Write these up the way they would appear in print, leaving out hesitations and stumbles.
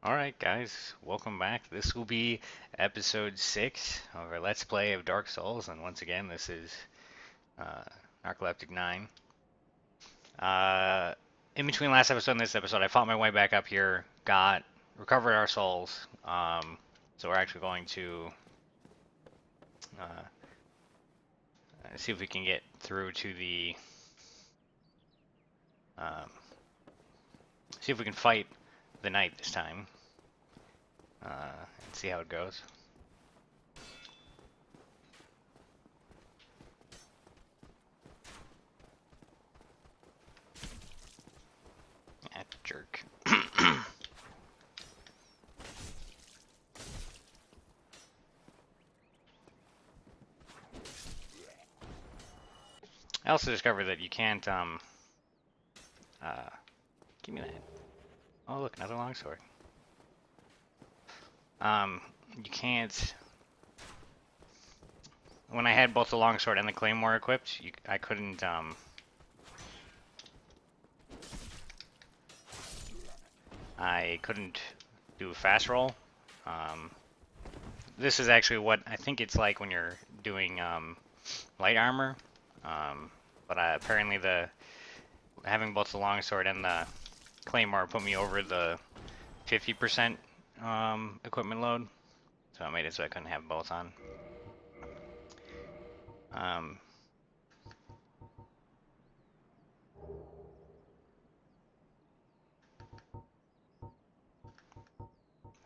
Alright guys, welcome back. This will be episode 6 of our Let's Play of Dark Souls, and once again this is uh, Narcoleptic 9. In between last episode and this episode, I fought my way back up here, recovered our souls, so we're actually going to uh, see if we can get through to um, see if we can fight the knight this time, and see how it goes. That jerk. I also discovered that you can't, give me that. Oh, look, another longsword. You can't, when I had both the longsword and the claymore equipped, I couldn't, do a fast roll. This is actually what I think it's like when you're doing, light armor. But apparently having both the longsword and the claymore put me over the 50% equipment load, so it made it so I couldn't have both on.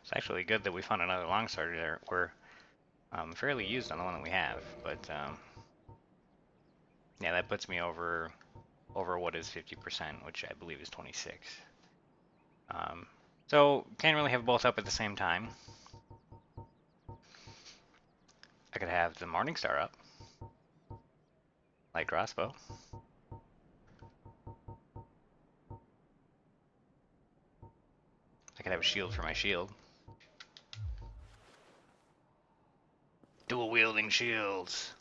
It's actually good that we found another longsword there. We're fairly used on the one that we have, but yeah, that puts me over what is 50%, which I believe is 26. So can't really have both up at the same time. I could have the Morning Star up, light crossbow. I could have a shield for my shield. Dual wielding shields.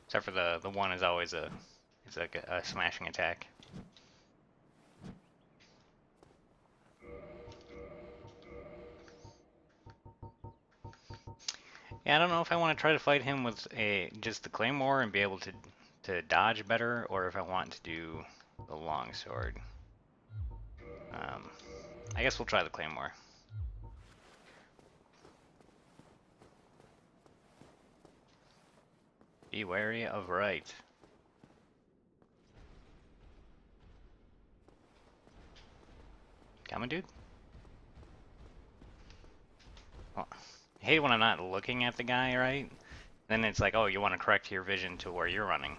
Except for the one is always it's like a smashing attack. Yeah, I don't know if I want to try to fight him with just the claymore and be able to dodge better, or if I want to do the longsword. I guess we'll try the claymore. Be wary of right. Come on, dude. Well, I hate when I'm not looking at the guy, right? Then it's like, oh, you want to correct your vision to where you're running.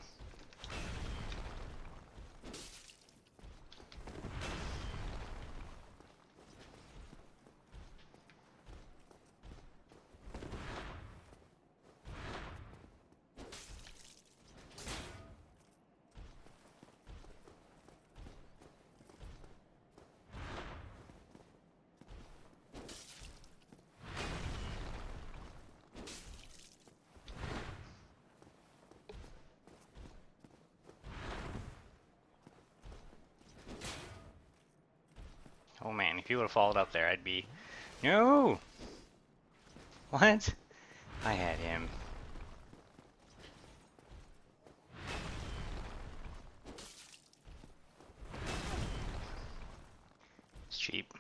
Oh man, if you would have followed up there, I'd be... No! What? I had him. It's cheap.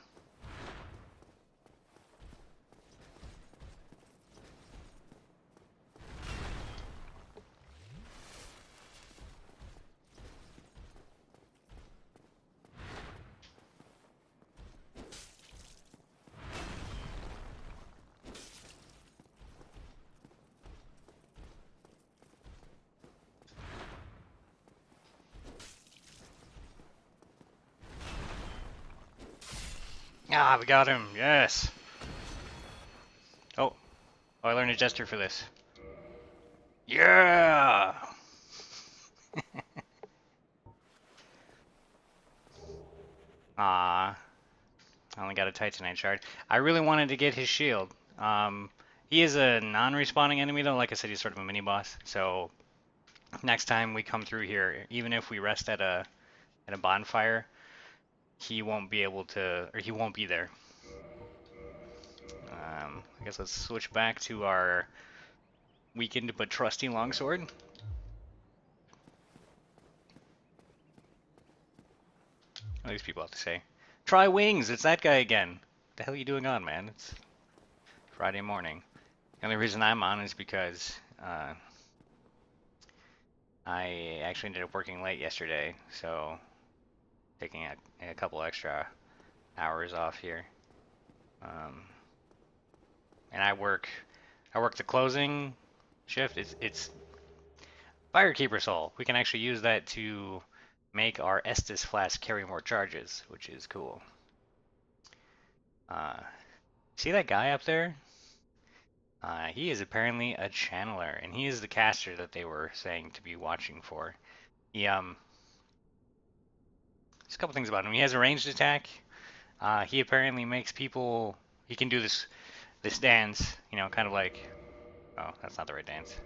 Ah, we got him. Yes. Oh, I learned a gesture for this. Yeah. Ah, I only got a Titanite shard. I really wanted to get his shield. He is a non-respawning enemy though. Like I said, he's sort of a mini boss. So next time we come through here, even if we rest at a bonfire, he won't be able to, or he won't be there. I guess let's switch back to our weakened but trusty longsword. What do these people have to say? Try wings! It's that guy again. What the hell are you doing on, man? It's Friday morning. The only reason I'm on is because I actually ended up working late yesterday, so taking a couple extra hours off here. And I work the closing shift. It's Firekeeper Soul. We can actually use that to make our Estus flask carry more charges, which is cool. See that guy up there? He is apparently a channeler, and he is the caster that they were saying to be watching for. He there's a couple things about him. He has a ranged attack. He apparently makes people. He can do this dance, you know, kind of like. Oh, that's not the right dance.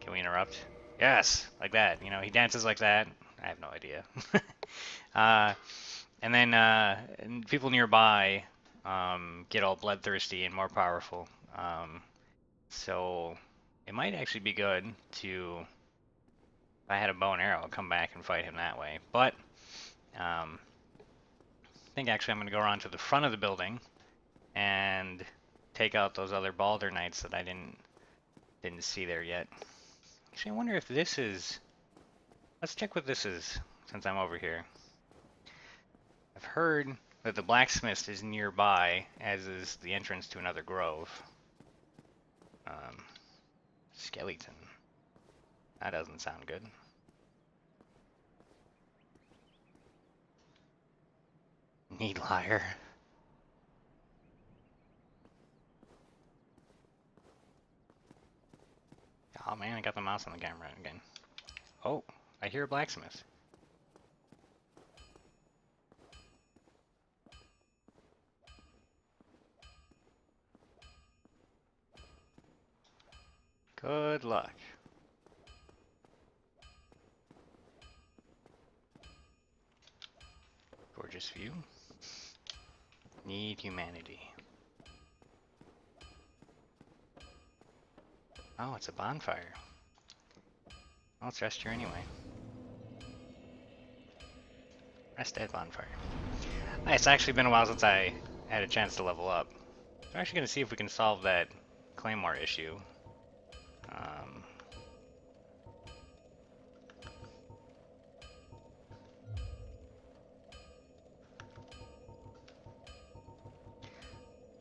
Can we interrupt? Yes, like that. You know, he dances like that. I have no idea. And then and people nearby get all bloodthirsty and more powerful. So it might actually be good to, if I had a bow and arrow, come back and fight him that way. But I think actually I'm going to go around to the front of the building and take out those other Balder Knights that I didn't see there yet. Actually, I wonder if this is. Let's check what this is since I'm over here. I've heard that the blacksmith is nearby, as is the entrance to another grove. Skeleton. That doesn't sound good. Need liar. Oh man, I got the mouse on the camera again. Oh, I hear a blacksmith. Good luck. Gorgeous view. Need humanity. Oh, it's a bonfire. Well, let's rest here anyway. Rest at bonfire. It's actually been a while since I had a chance to level up. I'm actually going to see if we can solve that claymore issue.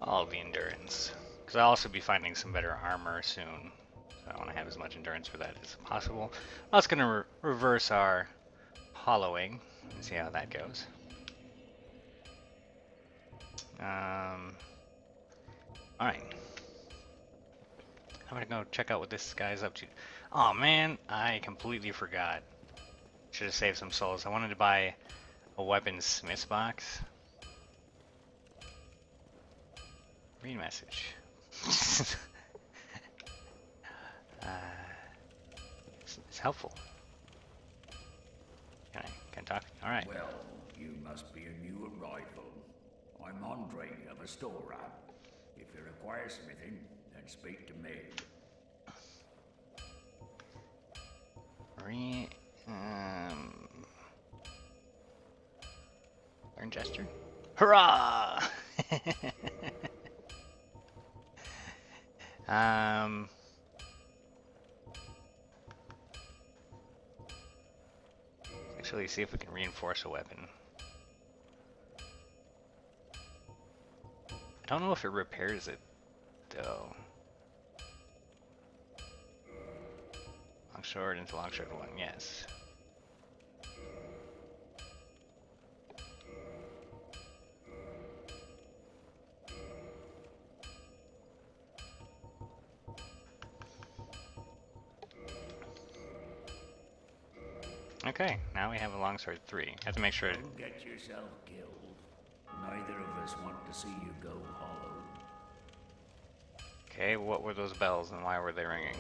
All the endurance. Because I'll also be finding some better armor soon. So I want to have as much endurance for that as possible. I'm also going to reverse our hollowing and see how that goes. Alright. I'm gonna go check out what this guy's up to. Oh man, I completely forgot. Should have saved some souls. I wanted to buy a weapons smith box. Read message. It's helpful. Can I talk? Alright. Well, you must be a new arrival. I'm Andre of Astora. If you require smithing, then speak to me. Learn gesture? Hurrah! Actually, see if we can reinforce a weapon. I don't know if it repairs it, though. Longsword into longsword 1, yes. Okay, now we have a longsword 3. Have to make sure. Don't get yourself killed. Neither of us want to see you go hollow. Okay, what were those bells and why were they ringing?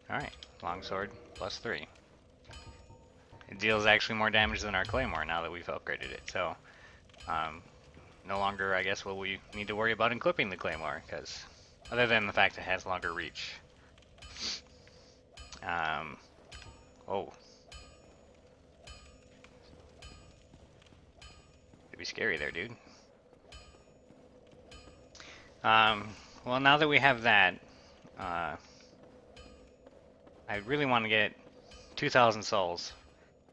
Alright, longsword plus 3. it deals actually more damage than our claymore now that we've upgraded it. So, no longer, I guess, will we need to worry about equipping the claymore, because other than the fact it has longer reach. Oh, it'd be scary there, dude. Well, now that we have that, I really want to get 2,000 souls,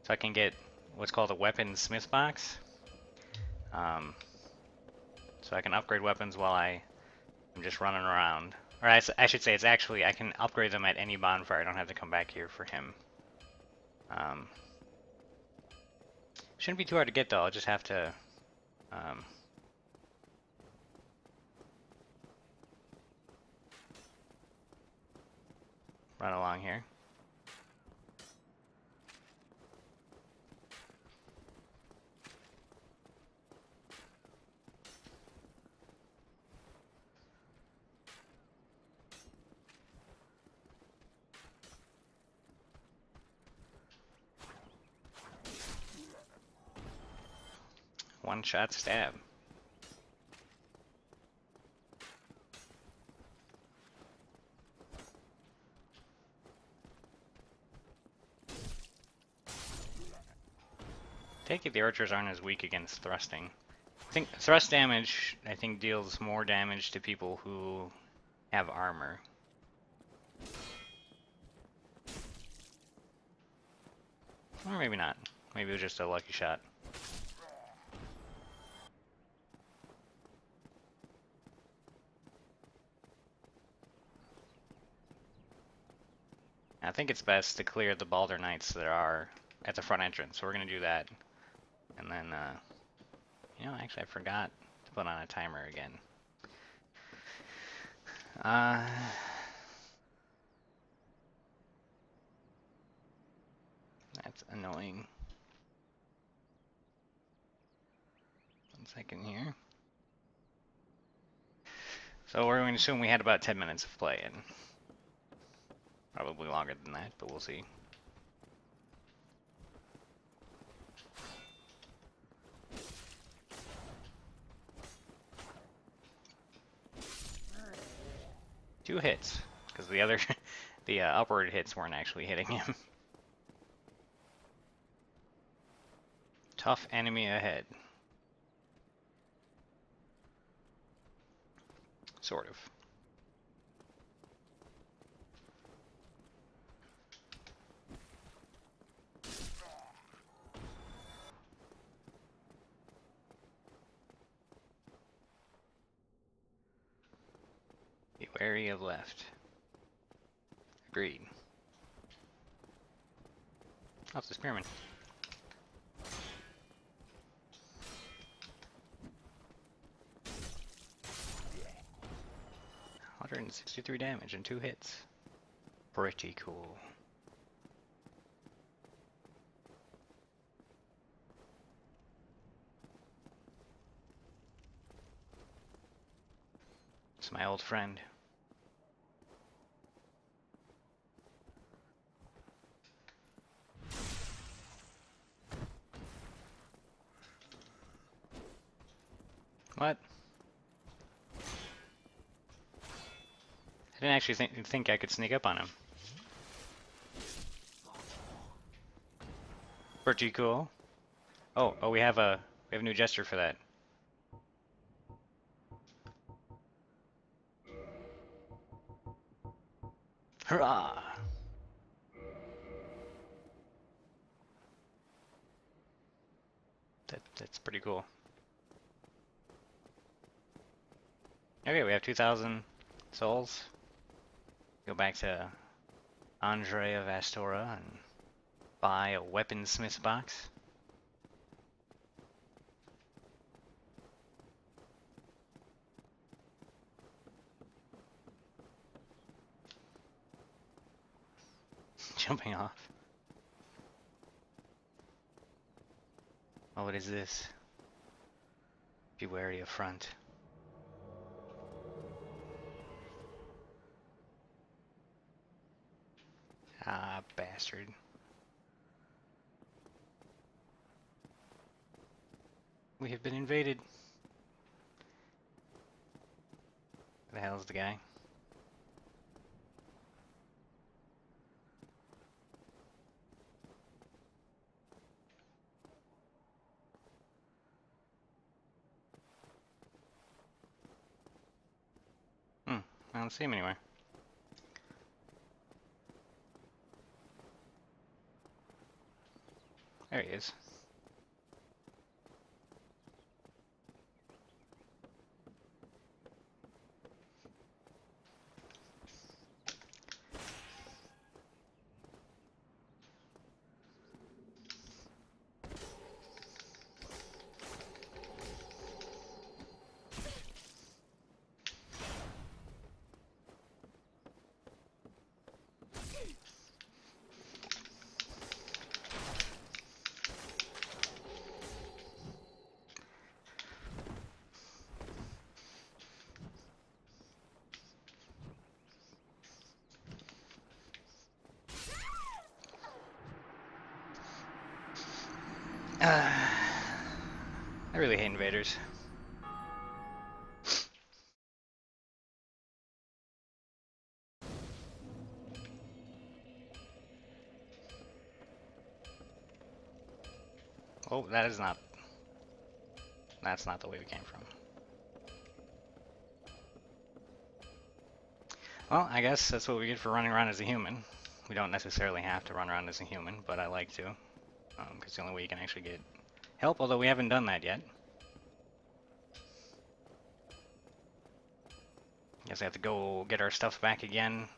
so I can get what's called a weapon smith box. So I can upgrade weapons while I'm just running around. Or I should say, it's actually, I can upgrade them at any bonfire. I don't have to come back here for him. Shouldn't be too hard to get, though. I'll just have to... run along here. One-shot stab. Take it the archers aren't as weak against thrusting. I think thrust damage, deals more damage to people who have armor. Or maybe not. Maybe it was just a lucky shot. I think it's best to clear the Balder Knights that are at the front entrance, so we're going to do that. And then, you know, actually I forgot to put on a timer again. That's annoying. 1 second here. So we're going to assume we had about 10 minutes of play, and probably longer than that, but we'll see. Two hits, because the other, the upward hits weren't actually hitting him. Tough enemy ahead. Sort of. Be wary of left. Agreed. Oh, it's a spearman. 163 damage and 2 hits. Pretty cool. It's my old friend. What? I didn't actually think I could sneak up on him. Pretty cool. Oh, we have a new gesture for that. Hurrah! That's pretty cool. Okay, we have 2,000 souls. Go back to Andre of Astora and buy a weaponsmith box. Jumping off. Oh, what is this? Be wary of front. Ah, bastard. We have been invaded. Where the hell is the guy? I don't see him anywhere. There he is. I really hate invaders. Oh, that's not the way we came from. Well, I guess that's what we get for running around as a human. We don't necessarily have to run around as a human, but I like to. Because the only way you can actually get help, although we haven't done that yet. Guess I have to go get our stuff back again.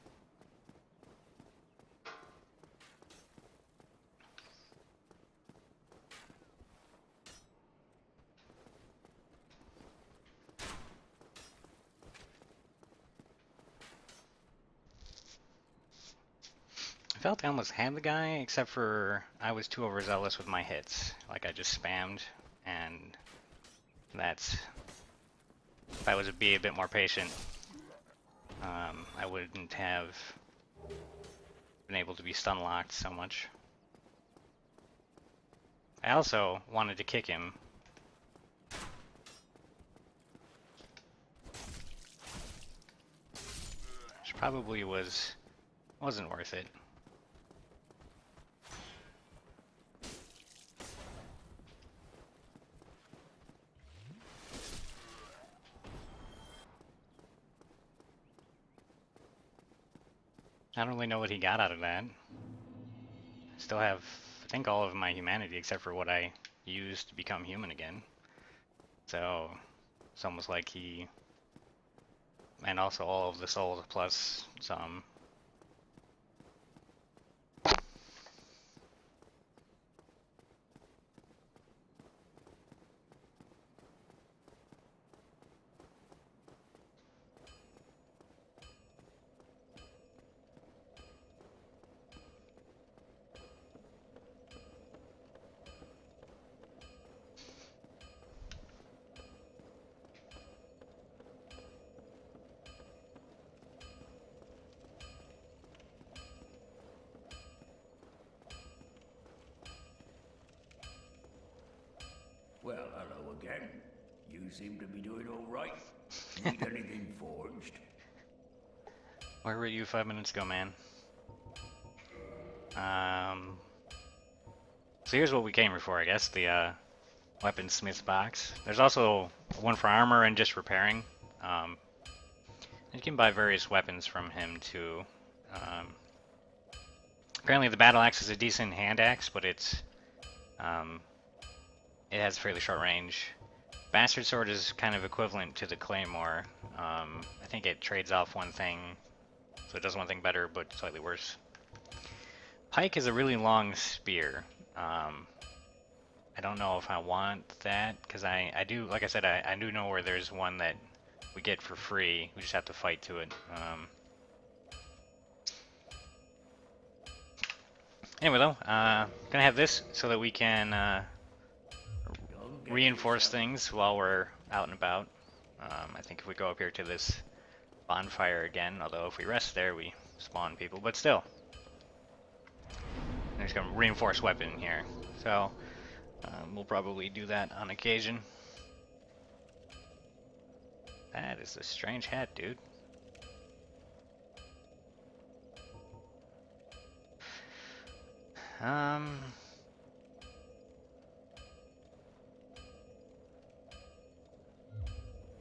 I felt I almost had the guy, except for I was too overzealous with my hits. Like I just spammed, and that's... If I was a bit more patient, I wouldn't have been able to be stun locked so much. I also wanted to kick him. Which probably wasn't worth it. I don't really know what he got out of that. I still have, I think, all of my humanity except for what I used to become human again. So it's almost like he, and also all of the souls plus some. Well, hello again. You seem to be doing all right. Need anything forged? Where were you 5 minutes ago, man? So here's what we came here for, I guess, the weaponsmith box. There's also one for armor and just repairing. You can buy various weapons from him too. Apparently the battle axe is a decent hand axe, but it has fairly short range. Bastard sword is kind of equivalent to the claymore. I think it trades off one thing, so it does one thing better, but slightly worse. Pike is a really long spear. I don't know if I want that, because I do, like I said, I do know where there's one that we get for free. We just have to fight to it. Anyway though, gonna have this so that we can reinforce things while we're out and about. I think if we go up here to this bonfire again, although if we rest there we spawn people, but still. I'm just gonna reinforce weapon here. So We'll probably do that on occasion. That is a strange hat, dude.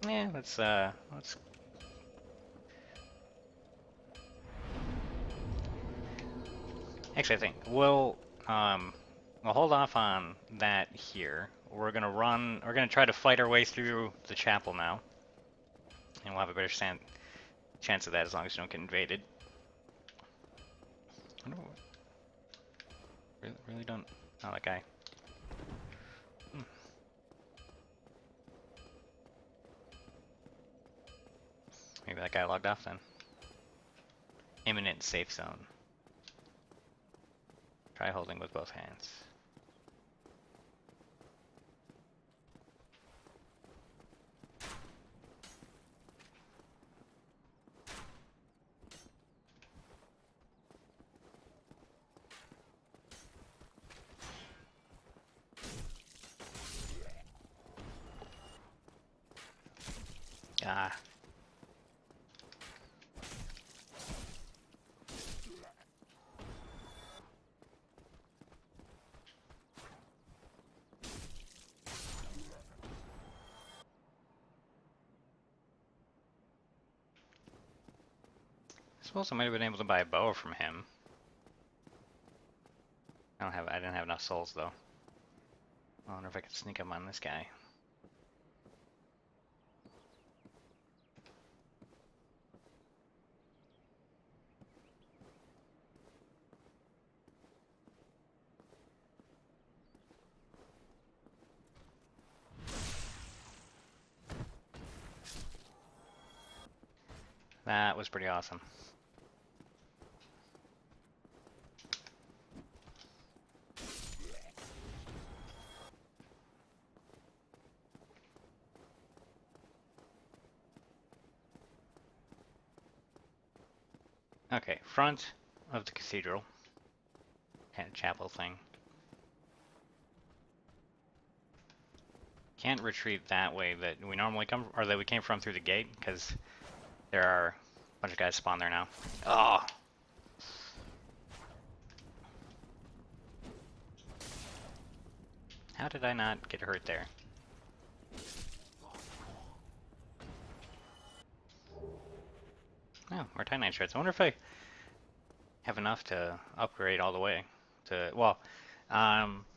Yeah, let's actually I think we'll hold off on that here. We're gonna try to fight our way through the chapel now. And we'll have a better chance of that as long as you don't get invaded. I don't really don't. Oh, that guy. Maybe that guy logged off then. Imminent safe zone. Try holding with both hands. Ah. I suppose I might have been able to buy a bow from him. I didn't have enough souls though. I wonder if I could sneak up on this guy. That was pretty awesome. Okay, front of the cathedral. Kind of chapel thing. Can't retreat that way that we normally come, or that we came from through the gate, because there are a bunch of guys spawned there now. Oh! How did I not get hurt there? Oh, more Titanite shards. I wonder if I have enough to upgrade all the way to, well,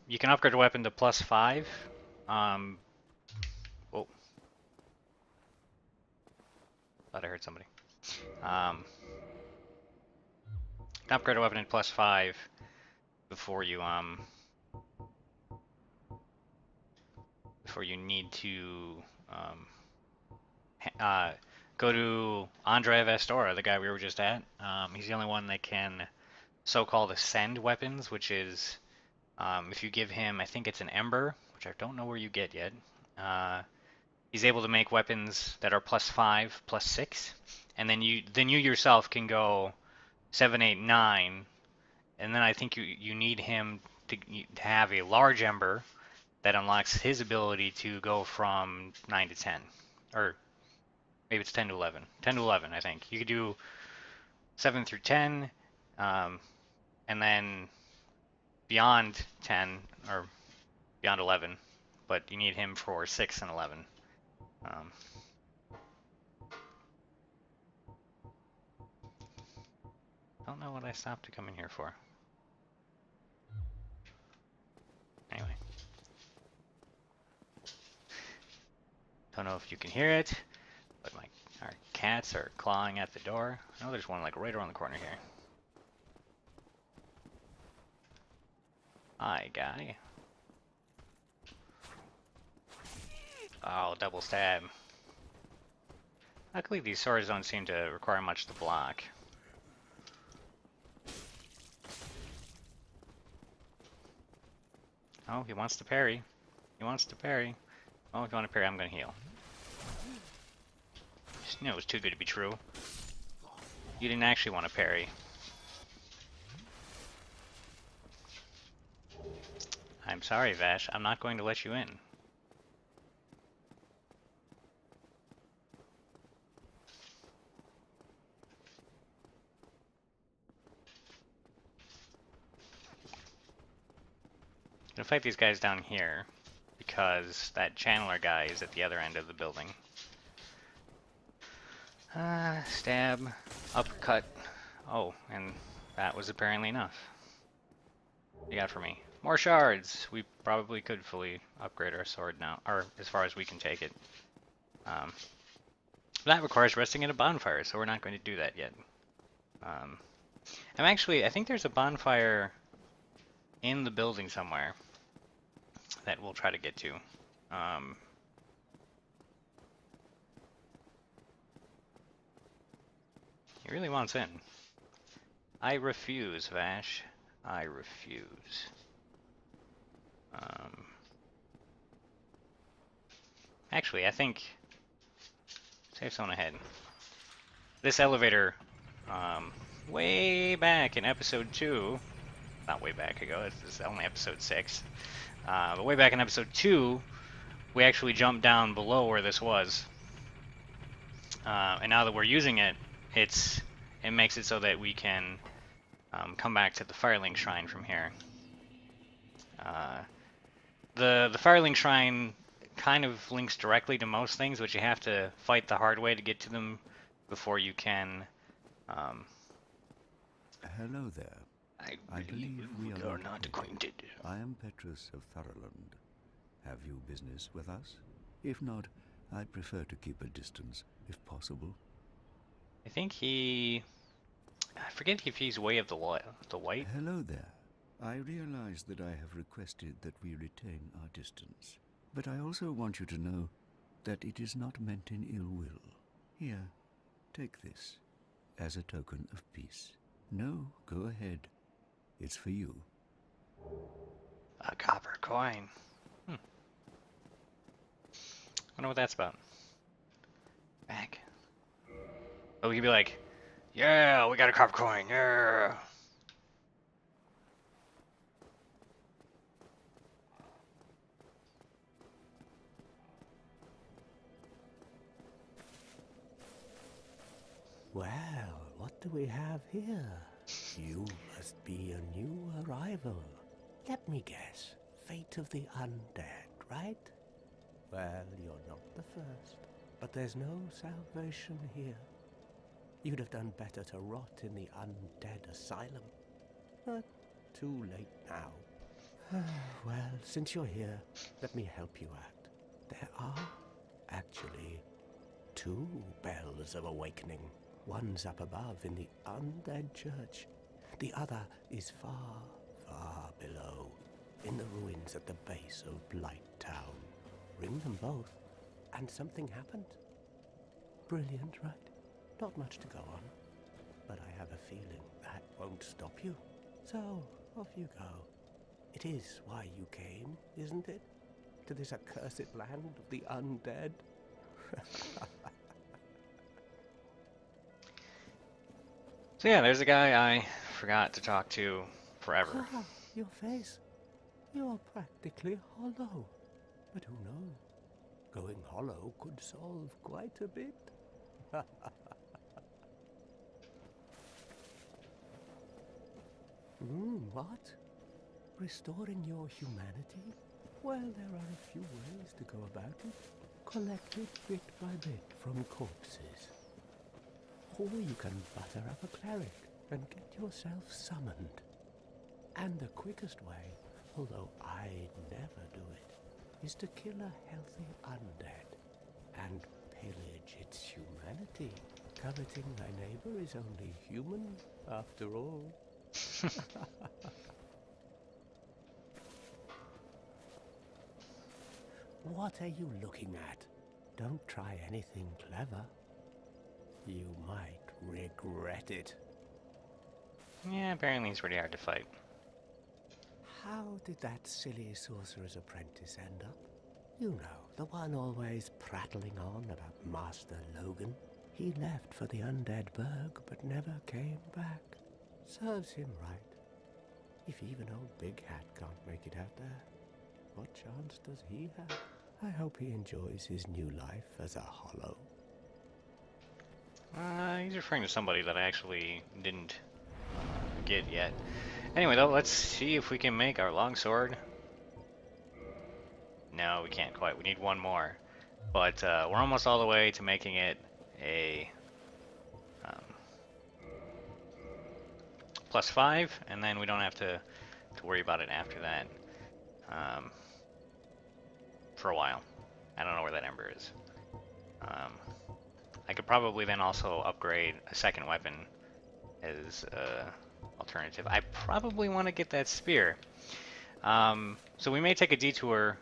you can upgrade a weapon to +5. Whoa. Thought I heard somebody. Upgrade a weapon in +5 before you need to go to Andre of Astora, the guy we were just at. He's the only one that can so-called ascend weapons, which is if you give him, I think it's an ember, which I don't know where you get yet. He's able to make weapons that are +5, +6, and then you yourself can go 7, 8, 9, and then I think you need him to have a large ember that unlocks his ability to go from 9 to 10, or maybe it's 10 to 11. 10 to 11, I think. You could do 7 through 10, and then beyond 10, or beyond 11, but you need him for 6 and 11. Don't know what I stopped to come in here for. Anyway. Don't know if you can hear it, but our cats are clawing at the door. I know there's one like right around the corner here. Hi, guy. Oh, double stab. Luckily, these swords don't seem to require much to block. Oh, he wants to parry. He wants to parry. Oh, if you want to parry, I'm going to heal. Just knew it was too good to be true. You didn't actually want to parry. I'm sorry, Vash. I'm not going to let you in. I'm gonna fight these guys down here because that channeler guy is at the other end of the building. Stab, uppercut. Oh, and that was apparently enough. What you got for me? More shards! We probably could fully upgrade our sword now, or as far as we can take it. That requires resting at a bonfire, so we're not going to do that yet. I think there's a bonfire in the building somewhere that we'll try to get to. He really wants in. I refuse, Vash. I refuse. Actually, I think... Save someone ahead. This elevator, way back in episode 2... Not way back ago, this is only episode 6. But way back in episode 2, we actually jumped down below where this was. And now that we're using it, it makes it so that we can come back to the Firelink Shrine from here. The Firelink Shrine kind of links directly to most things, but you have to fight the hard way to get to them before you can... Hello there. I believe we are not acquainted. I am Petrus of Thoroland. Have you business with us? If not, I prefer to keep a distance, if possible. I think he... I forget if he's Way of the White. Hello there. I realize that I have requested that we retain our distance. But I also want you to know that it is not meant in ill will. Here, take this as a token of peace. No, go ahead. It's for you. A copper coin. Wonder what that's about. Back. Oh, we could be like, yeah, we got a copper coin, yeah. Well, what do we have here? You must be a new arrival. Let me guess. Fate of the undead, right? Well, you're not the first. But there's no salvation here. You'd have done better to rot in the undead asylum. But too late now. Well, since you're here, let me help you out. There are, actually, 2 bells of awakening. One's up above in the undead church. The other is far, far below, in the ruins at the base of Blight Town. Ring them both, and something happened. Brilliant, right? Not much to go on, but I have a feeling that won't stop you. So, off you go. It is why you came, isn't it? To this accursed land of the undead? So yeah, there's a guy I forgot to talk to forever. Ah, your face. You're practically hollow. But who knows? Going hollow could solve quite a bit. What? Restoring your humanity? Well, there are a few ways to go about it. Collect it bit by bit from corpses. Or you can butter up a cleric and get yourself summoned. And the quickest way, although I'd never do it, is to kill a healthy undead and pillage its humanity. Coveting thy neighbor is only human, after all. What are you looking at? Don't try anything clever. You might regret it. Yeah, apparently he's pretty hard to fight. How did that silly sorcerer's apprentice end up? You know, the one always prattling on about Master Logan. He left for the Undead Burg, but never came back. Serves him right. If even old Big Hat can't make it out there, What chance does he have? I hope he enjoys his new life as a hollow. He's referring to somebody that I actually didn't get yet. Anyway, though, let's see if we can make our longsword. No, we can't quite. We need one more. But we're almost all the way to making it a +5, and then we don't have to worry about it after that for a while. I don't know where that ember is. I could probably then also upgrade a second weapon as alternative. I probably want to get that spear. So we may take a detour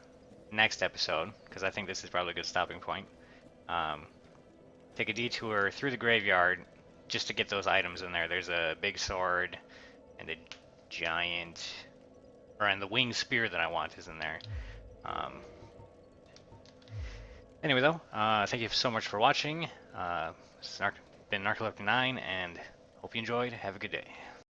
next episode, because I think this is probably a good stopping point. Take a detour through the graveyard just to get those items in there. There's a big sword and a giant, and the winged spear that I want is in there. Anyway, though, thank you so much for watching. This has been Narcoleptic 9, and hope you enjoyed. Have a good day.